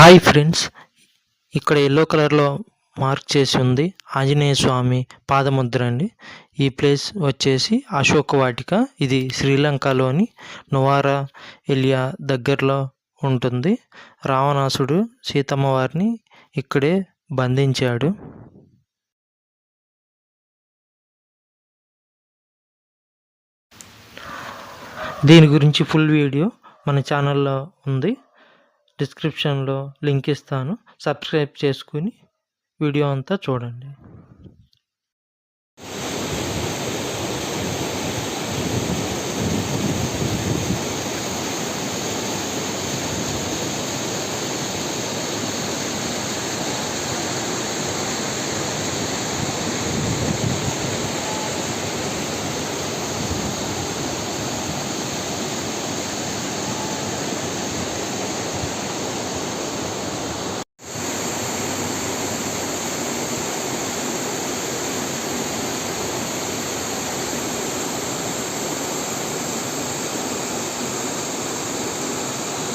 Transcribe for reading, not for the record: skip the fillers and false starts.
Hi friends, ఇక్కడ yellow కలర్లో mark చేసి ఉంది ఆంజనేయ స్వామి పాదముద్ర అండి. ఈ ప్లేస్ వచ్చేసి అశోక వాటిక. ఇది శ్రీలంకలోని నువారా ఎలియా దగ్గరలో ఉంటుంది. రావణాసుడు సీతమ్మ వారిని ఇక్కడే బంధించాడు. దీని గురించి ఫుల్ వీడియో మన ఛానల్లో ఉంది. డిస్క్రిప్షన్లో లింక్ ఇస్తాను. సబ్స్క్రైబ్ చేసుకుని వీడియో అంతా చూడండి.